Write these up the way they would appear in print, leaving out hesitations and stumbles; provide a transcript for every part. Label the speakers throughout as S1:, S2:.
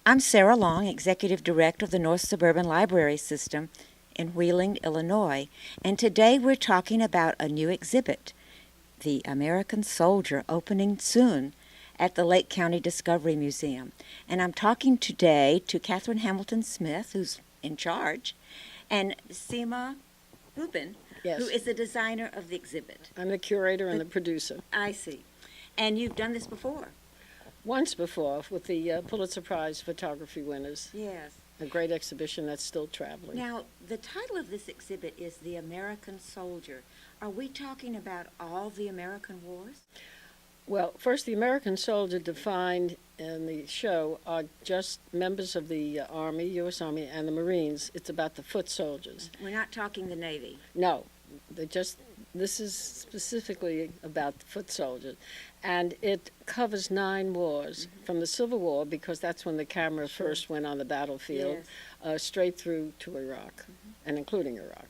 S1: I'm Sarah Long, Executive Director of the North Suburban Library System in Wheeling, Illinois, and today we're talking about a new exhibit, The American Soldier, opening soon at the Lake County Discovery Museum. And I'm talking today to Catherine Hamilton Smith, who's in charge, and Seema Rubin,
S2: Yes.
S1: who is the designer of the exhibit.
S2: I'm the curator and the producer.
S1: I see. And you've done this before?
S2: Once before with the Pulitzer Prize photography winners,
S1: Yes.
S2: a great exhibition that's still traveling.
S1: Now, the title of this exhibit is The American Soldier. Are we talking about all the American wars?
S2: Well, first, the American soldier defined in the show are just members of the Army, U.S. Army, and the Marines. It's about the foot soldiers.
S1: We're not talking the Navy.
S2: No, this is specifically about the foot soldiers. And it covers 9 wars, from the Civil War, because that's when the camera first went on the battlefield, straight through to Iraq, and including Iraq.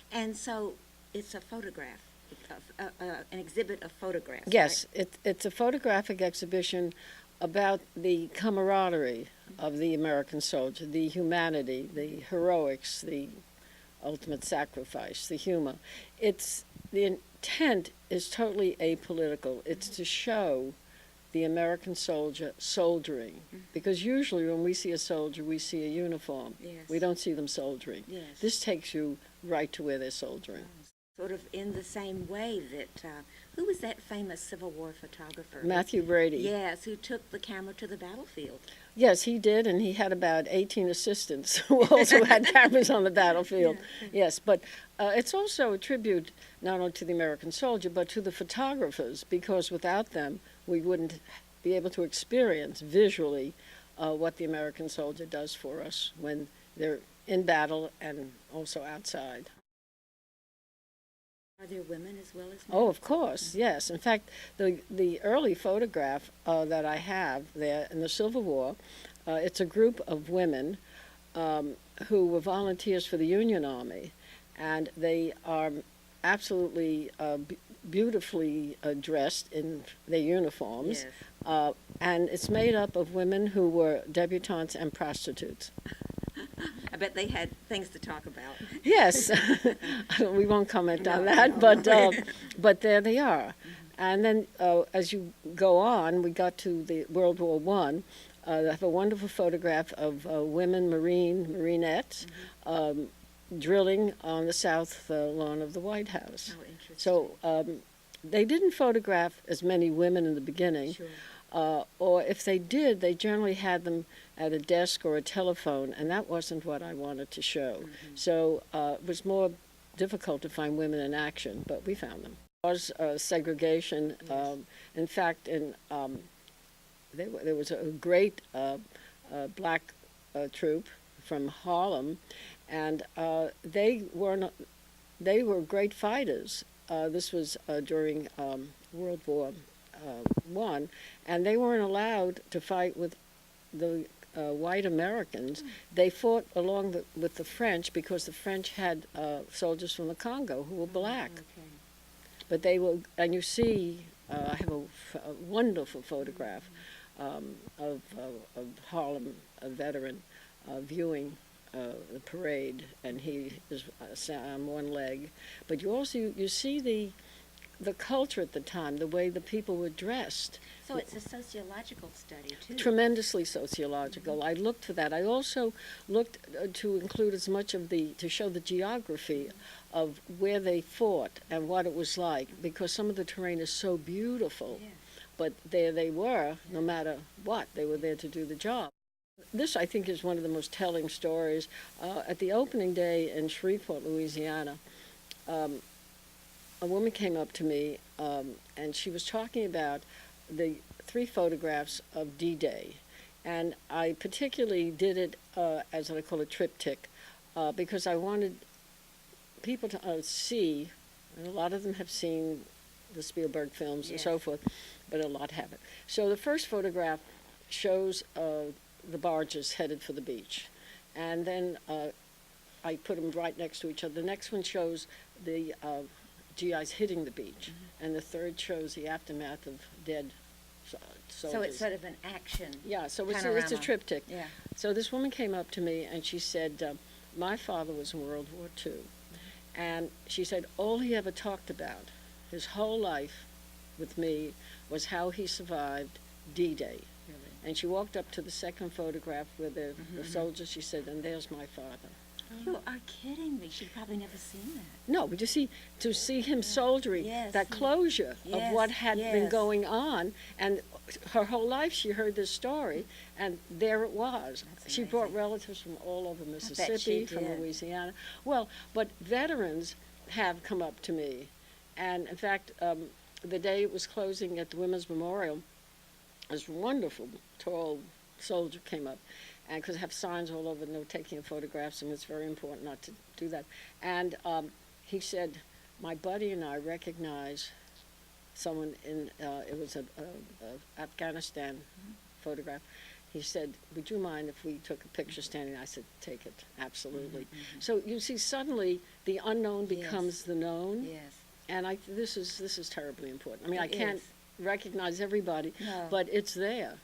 S1: And so it's a photograph, an exhibit of photographs.
S2: Yes, it's a photographic exhibition about the camaraderie of the American soldier, the humanity, the heroics, the ultimate sacrifice, the humor. The intent is totally apolitical. It's to show the American soldier soldiering, because usually when we see a soldier, we see a uniform.
S1: Yes.
S2: We don't see them soldiering.
S1: Yes.
S2: This takes you right to where they're soldiering.
S1: Sort of in the same way that, who was that famous Civil War photographer?
S2: Matthew Brady.
S1: Yes, who took the camera to the battlefield.
S2: Yes, he did, and he had about 18 assistants who also had cameras on the battlefield. Yes, but it's also a tribute not only to the American soldier, but to the photographers, because without them, we wouldn't be able to experience visually what the American soldier does for us when they're in battle and also outside.
S1: Are there women as well as men?
S2: Oh, of course, yes. In fact, the early photograph that I have there in the Civil War, it's a group of women who were volunteers for the Union Army, and they are absolutely beautifully dressed in their uniforms.
S1: Yes.
S2: And it's made up of women who were debutantes and prostitutes.
S1: I bet they had things to talk about.
S2: Yes, we won't comment on that,
S1: no.
S2: but there they are. And then as you go on, we got to the World War I. I have a wonderful photograph of women marinettes drilling on the south lawn of the White House.
S1: Oh, interesting.
S2: So they didn't photograph as many women in the beginning.
S1: Sure.
S2: Or if they did, they generally had them at a desk or a telephone, and that wasn't what I wanted to show. So it was more difficult to find women in action, but we found them. There was segregation.
S1: Yes.
S2: In fact, there was a great black troop from Harlem, and they were great fighters. This was during World War I, and they weren't allowed to fight with the white Americans. They fought along with the French because the French had soldiers from the Congo who were black.
S1: Okay.
S2: But they were, and you see, I have a wonderful photograph of Harlem, a veteran, viewing the parade, and he is on one leg. But you see the culture at the time, the way the people were dressed.
S1: So it's a sociological study, too.
S2: Tremendously sociological. I looked for that. I also looked to include as much of to show the geography of where they fought and what it was like, because some of the terrain is so beautiful.
S1: Yeah.
S2: But there they were, no matter what, they were there to do the job. This, I think, is one of the most telling stories. At the opening day in Shreveport, Louisiana, a woman came up to me, and she was talking about the 3 photographs of D-Day. And I particularly did it as what I call a triptych, because I wanted people to see, and a lot of them have seen the Spielberg films and so forth, but a lot haven't. So the first photograph shows the barges headed for the beach. And then I put them right next to each other. The next one shows the GIs hitting the beach, and the third shows the aftermath of dead soldiers.
S1: So it's sort of an action.
S2: Yeah, so it's a
S1: panorama.
S2: triptych.
S1: Yeah.
S2: So this woman came up to me and she said, my father was in World War II. And she said all he ever talked about his whole life with me was how he survived D-Day.
S1: Really?
S2: And she walked up to the second photograph with the soldiers. She said, and there's my father.
S1: You are kidding me. She'd probably never seen that.
S2: No, but you see, to see him soldiering,
S1: Yes,
S2: that closure of
S1: yes,
S2: what had been
S1: yes.
S2: going on, and her whole life she heard this story, and there it was.
S1: That's
S2: She brought
S1: amazing.
S2: relatives from all over
S1: she
S2: Mississippi, from
S1: did.
S2: Louisiana. Well, but veterans have come up to me, and in fact, the day it was closing at the Women's Memorial, this wonderful, tall soldier came up, and because I have signs all over, no taking of photographs, and it's very important not to do that. And he said, my buddy and I recognize someone in, it was a Afghanistan photograph. He said, would you mind if we took a picture standing? I said, take it, absolutely. So you see, suddenly the unknown
S1: Yes.
S2: becomes the known,
S1: Yes.
S2: and this is terribly important. I mean, I
S1: It
S2: can't
S1: is.
S2: recognize everybody,
S1: No.
S2: but it's there.